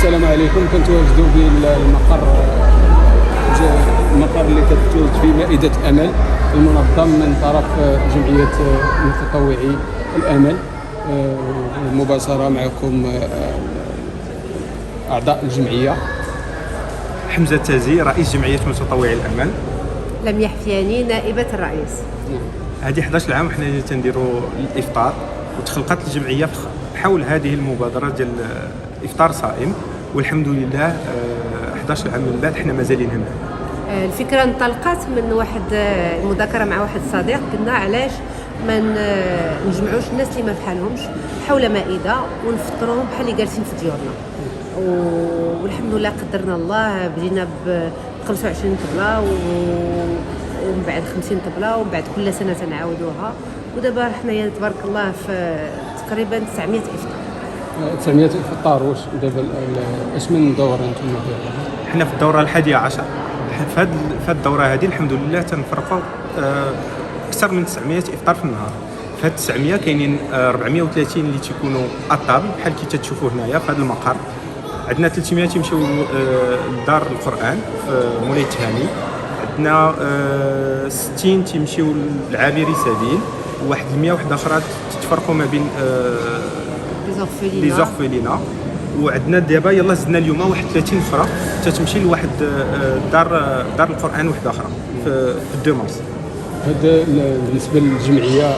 السلام عليكم. كنتواجدوا في المقر اللي كتواجد فيه مائدة الأمل المنظم من طرف جمعية متطوعي الأمل. المباشرة معكم أعضاء الجمعية. حمزة تازي رئيس جمعية متطوعي الأمل. لميا حفياني نائبة الرئيس. هذه 11 عام وحنا تنديروا الإفطار، وتخلقت الجمعية حول هذه المبادرة ديال إفطار صائم، والحمد لله 11 عام من بعد حنا مازالين هنا. الفكرة انطلقت من واحد المذاكرة مع واحد الصديق، قلنا علاش ما نجمعوش الناس اللي ما بحالهمش حول مائدة ونفطروهم بحال اللي جالسين في ديورنا. والحمد لله قدرنا الله، بدينا ب 25 طبلة ومن بعد 50 طبلة، ومن بعد كل سنة تنعاودوها، ودابا حنايا تبارك الله في تقريبا 900 إفطار. 900 إفطار. واش دابا اش من دورة انتم فيها؟ حنا في الدورة 11. في هذه الدورة هذه الحمد لله تنفرقوا أكثر من 900 إفطار في النهار. في هاد 900 كاينين 430 اللي تيكونوا أطابل بحال كي تشوفوا هنايا في هذا المقر. عندنا 300 تيمشيو لدار القرآن في مولاي التهاني. عندنا 60 تيمشيو لعابري سبيل، وواحد 100 وحده اخرى تتفرقوا ما بين لي زورفيلينا. وعندنا دابا يلا زدنا اليوم واحد 30 اخرى تتمشي لواحد دار القرآن وحده اخرى في 2 مارس. هذا بالنسبه للجمعيه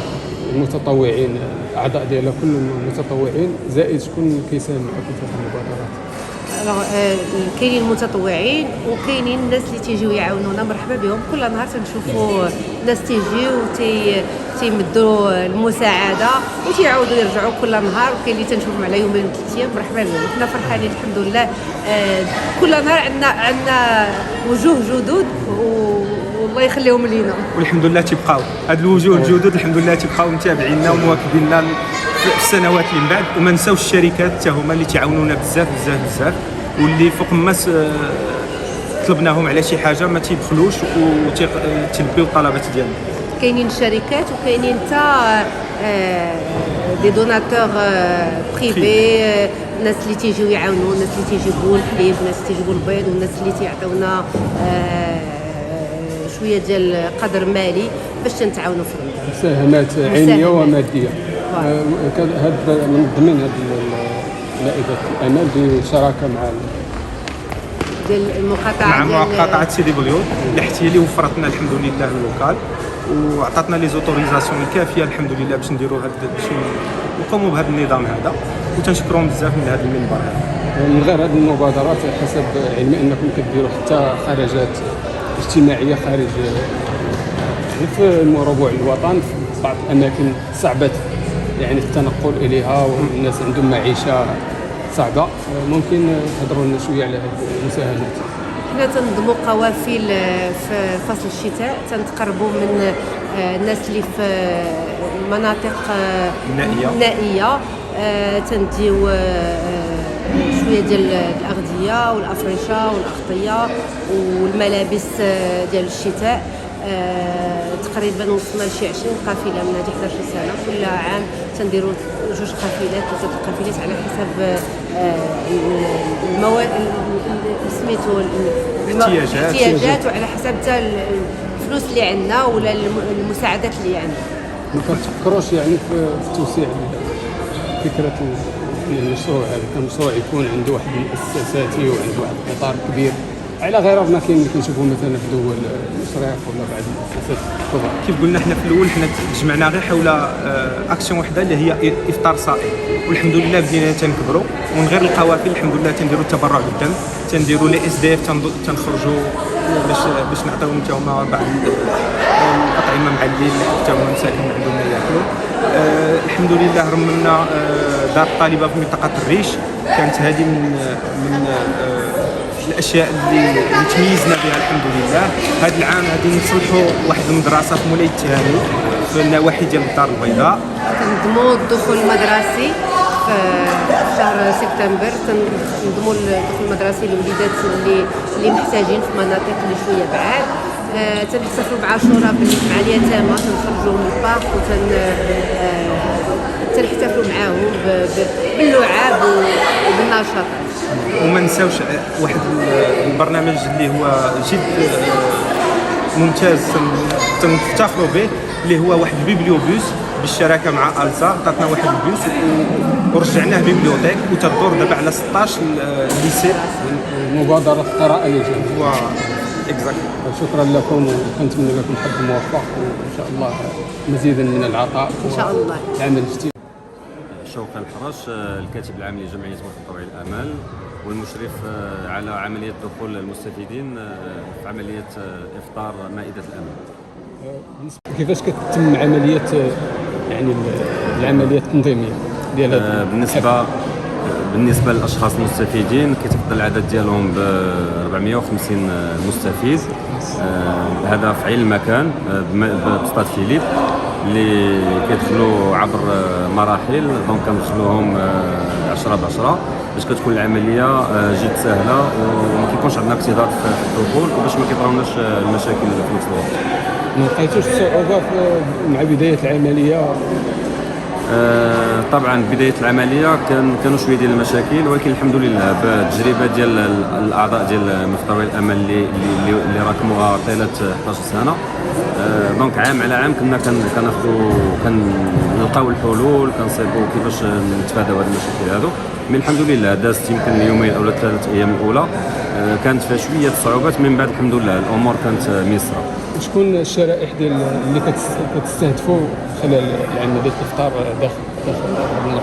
المتطوعين، الاعضاء ديالها كلهم متطوعين، زائد شكون كيساهم معكم في هذه المبادرات؟ كاينين المتطوعين وكاينين الناس اللي تيجيو يعاونونا، مرحبا بهم. كل نهار تنشوفوا ناس تيجيو تيمدوا المساعده وتيعاودوا يرجعوا كل نهار، وكاين اللي تنشوفهم على يومين 3 ايام. مرحبا بهم، حنا فرحانين الحمد لله. كل نهار عندنا وجوه جدد والله يخليهم لينا، والحمد لله تيبقاو هاد الوجوه الجدد الحمد لله تيبقاو متابعينا ومواكبيننا في السنوات اللي من بعد. وما نساوش الشركات حتى هما اللي تعاونونا بزاف بزاف بزاف، واللي فوق ما طلبناهم على شي حاجه ما تيبخلوش وتلبيو الطلبات ديالنا. كاينين شركات وكاينين حتى دي دوناتور بريفي، الناس اللي تيجيو يعاونوا، الناس اللي تيجيبوا الحليب، الناس اللي تيجيبوا البيض، والناس اللي تيعطيونا شويه ديال قدر مالي باش تنتعاونوا في مساهمات عينيه وماديه. هذا من ضمن هذه مائدة الأمل بشراكة مع ديال المقاطعة مع مقاطعة سيدي بليون اللي حتى هي اللي وفرت لنا الحمد لله اللوكال، وعطاتنا لي زوتوريزاسيون الكافيه الحمد لله باش نديروا باش نقوموا بهذا النظام هذا، وتنشكرهم بزاف من هذا المنبر هذا. من غير هذه المبادرات، حسب علمي انكم كديروا حتى خرجات اجتماعيه خارج في ربوع الوطن، في بعض الاماكن صعبه يعني التنقل اليها، والناس عندهم معيشه صعبه. ممكن تهضروا لنا شويه على هذه المساهمات؟ حنا تنظموا قوافل في فصل الشتاء، تنتقربوا من الناس اللي في المناطق النائيه، تنديو شويه ديال الاغذيه والافرشه والاغطيه والملابس ديال الشتاء. تقريبا وصلنا لشي 20 قافله من هذه 11 سنه. كل عام تنديروا 2 قافلات 3 قافلات على حسب سميتو الاحتياجات، وعلى حسب حتى الفلوس اللي عندنا ولا المساعدات اللي عندنا. ما كتفكروش يعني في توسيع فكره المشروع هذا كمشروع يكون عنده واحد المؤسساتي وعنده واحد الاطار كبير، على غير ما كاين اللي كنشوفوا مثلا في دول الاشراق ولا بعض المؤسسات الكبرى؟ كيف قلنا حنا في الاول حنا تجمعنا غير حول اكسيون وحده اللي هي افطار صائم، والحمد لله بدينا تنكبروا. ومن غير القوافل الحمد لله تنديروا التبرع بالدم، تنديروا لي اس دي اف، تنخرجوا باش نعطيوهم حتى هما بعض الاطعمه مع الليل حتى هما مساكن عندهم ما ياكلوا. الحمد لله رممنا دار الطالبه في منطقه الريش، كانت هذه من الاشياء اللي تميزنا بها الحمد لله. هذا العام غادي نصلحوا واحد المدرسه في مولاي التهاني في النواحي ديال الدار البيضاء. تنظموا الدخول المدرسي في شهر سبتمبر، تنظموا الدخول المدرسي للوليدات اللي محتاجين في مناطق اللي شويه بعاد. تنحتفلوا بعاشوراء مع اليتامى، تنخرجوهم للبارك تنحتفلوا معاهم باللعاب وبالنشاط النشاطات. وما نساوش واحد البرنامج اللي هو جد ممتاز تنفتخروا به، اللي هو واحد البيبليوبوس بالشراكه مع الزا. عطاتنا واحد البيوس ورجعناه بيبليوتيك، وتدور دابا على 16 ليسي. مبادره القراءه للجميع. اكزاكت. شكرا لكم، ونتمنى لكم حظ موفق، وان شاء الله مزيدا من العطاء ان شاء الله. العمل الجديد. شوقي الحرش، الكاتب العام لجمعية متطوعي الآمال، والمشرف على عملية دخول المستفيدين في عملية إفطار مائدة الأمل. كيفاش كتتم عملية يعني العملية التنظيمية ديال هذا؟ بالنسبة للأشخاص المستفيدين كيتقدر العدد ديالهم ب 450 مستفيد. هذا في عين المكان بستاد فيليب اللي كيدخلوا عبر مراحل، دونك كندخلوهم 10 ب10 باش كتكون العمليه جد سهله وما كيكونش عندنا اكتظاظ في الدخول، وباش ما كيطراوناش المشاكل في نفس الوقت. ما لقيتوش صعوبه مع بدايه العمليه؟ طبعا بدايه العمليه كانوا شويه ديال المشاكل، ولكن الحمد لله بالتجربه ديال الاعضاء ديال متطوعي الامل اللي راكموها طيله 11 سنه، دونك عام على عام كنا كنلقاو الحلول، كنصيبوا كيفاش نتفاداو هاد المشاكل هادو. من الحمد لله دازت يمكن اليومين او 3 ايام الاولى كانت فيها شويه الصعوبات، من بعد الحمد لله الامور كانت ميسره. شكون الشرائح ديال اللي كتستهدفوا خلال العمليه ديال الافطار داخل المنظمه؟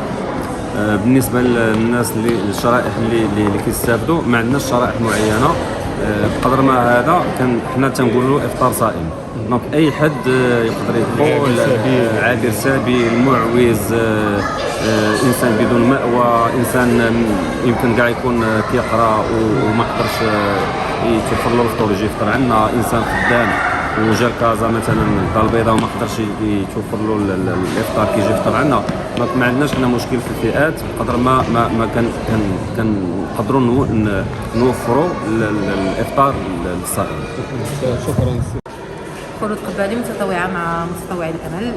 بالنسبه للناس الشرائح اللي كيستافدوا ما عندناش شرائح معينه، بقدر ما هذا حنا تنقولوا افطار صائم. دونك اي حد يقدر يدخل، عابر سبيل، المعوز، انسان بدون مأوى، انسان يمكن كاع يكون كيقرا وما قدرش يتوفر له الفطور يجي يفطر عندنا، انسان خدام وجا الكازا مثلا الدار البيضاء وما قدرش يتوفر له الافطار كيجي يفطر عندنا. دونك ما عندناش حنا مشكل في الفئات، بقدر ما كنقدروا نوفروا الافطار للصائم. شكرا. خلود قبالي، متطوعة مع متطوعي الأمل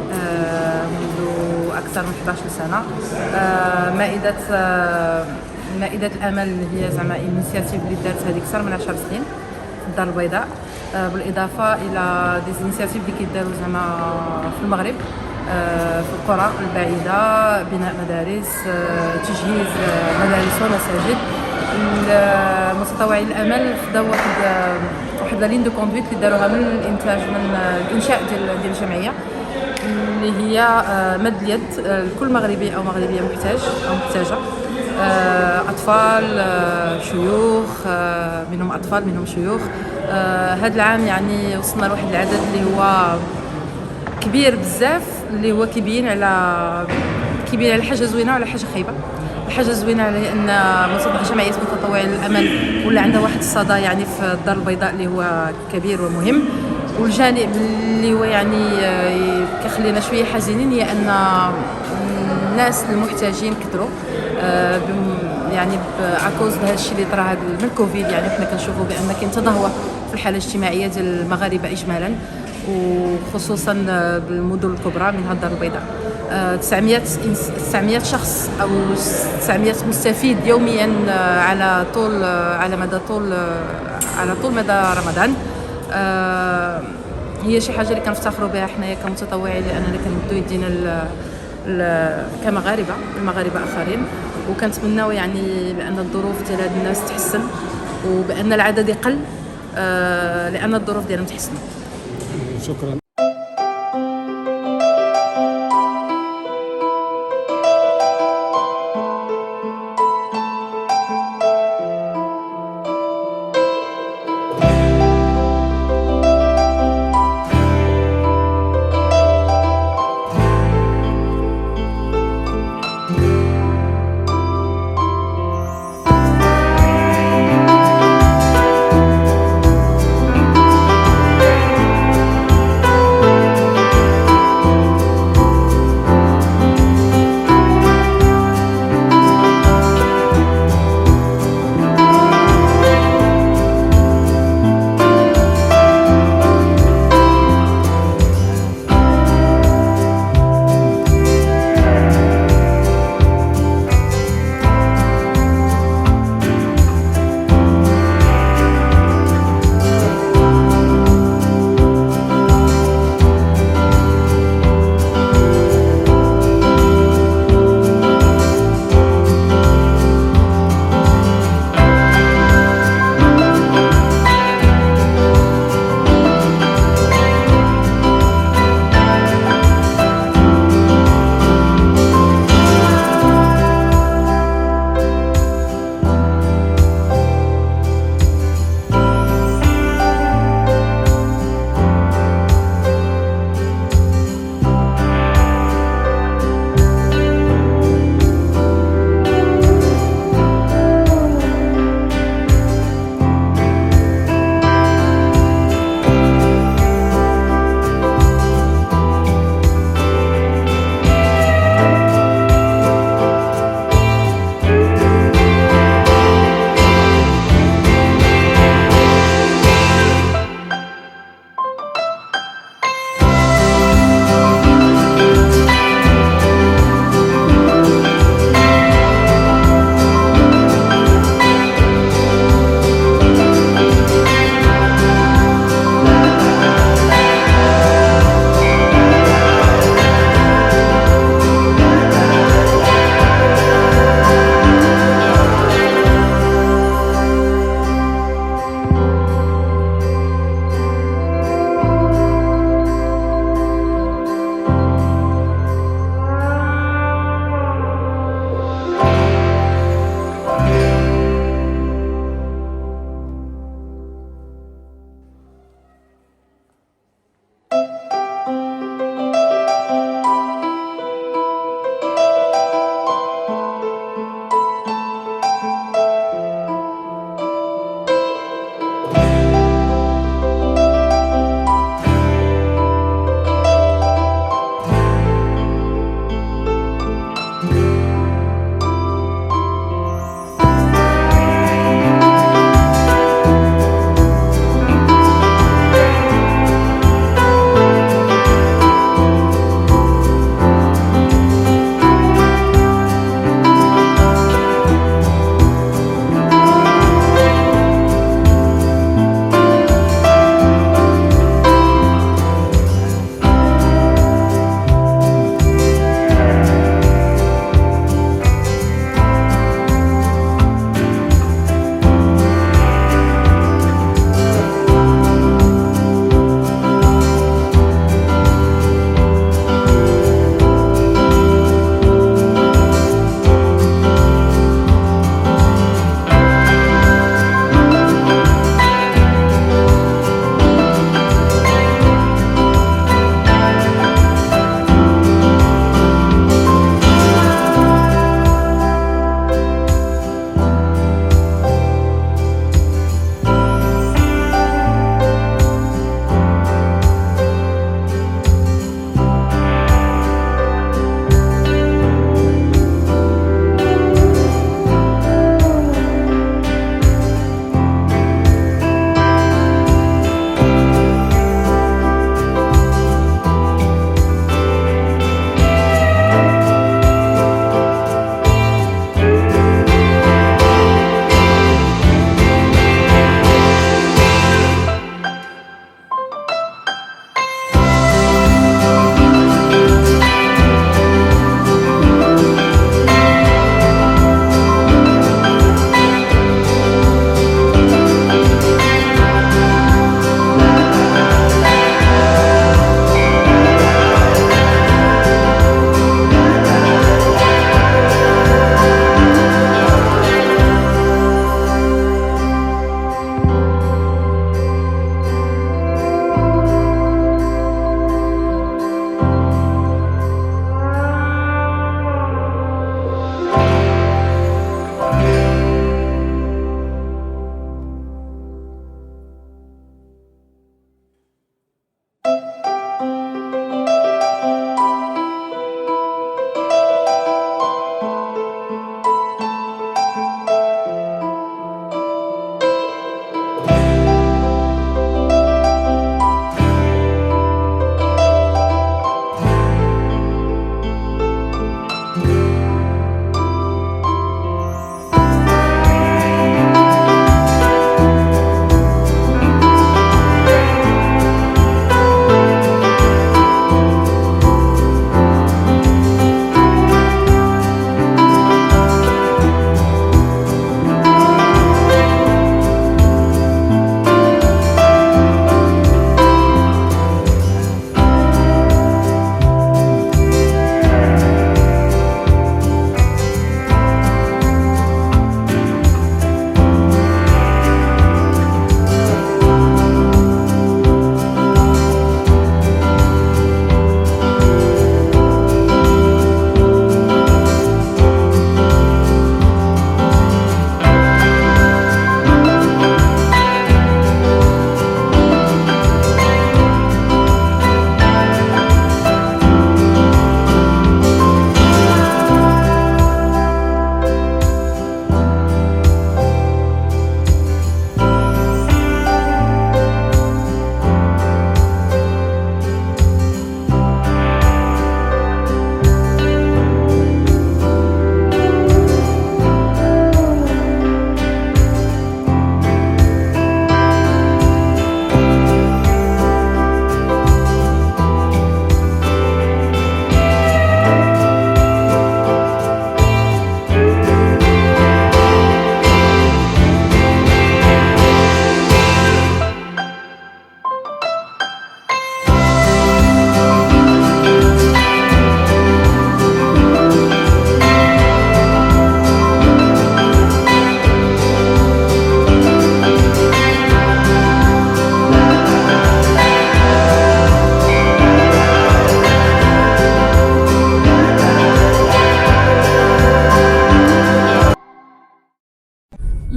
منذ أكثر من 11 سنة. مائدة الأمل هي زعما انيسياتيف اللي دارت هذه أكثر من 10 سنين في الدار البيضاء، بالإضافة إلى ديزينيسياتيف اللي كيداروا زعما في المغرب في القرى البعيدة، بناء مدارس، تجهيز مدارس ومساجد. متطوعي الأمل خداو واحد لا لين دو كوندويت اللي داروها من الانشاء ديال الجمعيه، اللي هي مد اليد لكل مغربي او مغربيه محتاج او محتاجه، اطفال، شيوخ، منهم اطفال منهم شيوخ. هذا العام يعني وصلنا لواحد العدد اللي هو كبير بزاف، اللي هو كيبين على حاجه زوينه وعلى حاجه خايبه. الحاجه الزوينه على ان جمعيه متطوعي الامل ولا عندها واحد الصدى يعني في الدار البيضاء اللي هو كبير ومهم، والجانب اللي هو يعني كيخلينا شويه حزينين هي ان الناس المحتاجين كثروا، يعني عكوز هذا الشيء اللي طرا من الكوفيد. يعني حنا كنشوفوا بان كاين تدهور في الحاله الاجتماعيه ديال المغاربه اجمالا، وخصوصا بالمدن الكبرى منها الدار البيضاء. 900 شخص او 900 مستفيد يوميا على طول مدى رمضان. هي شي حاجه اللي كنفتخروا بها حنايا كمتطوعين، لاننا كنمدوا يدينا المغاربه اخرين، وكنتمناو يعني بان الظروف ديال هاد الناس تحسن، وبان العدد يقل لان الظروف ديالهم تحسن. شكرا.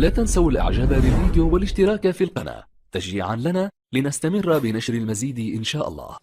لا تنسوا الاعجاب بالفيديو والاشتراك في القناة تشجيعا لنا لنستمر بنشر المزيد إن شاء الله.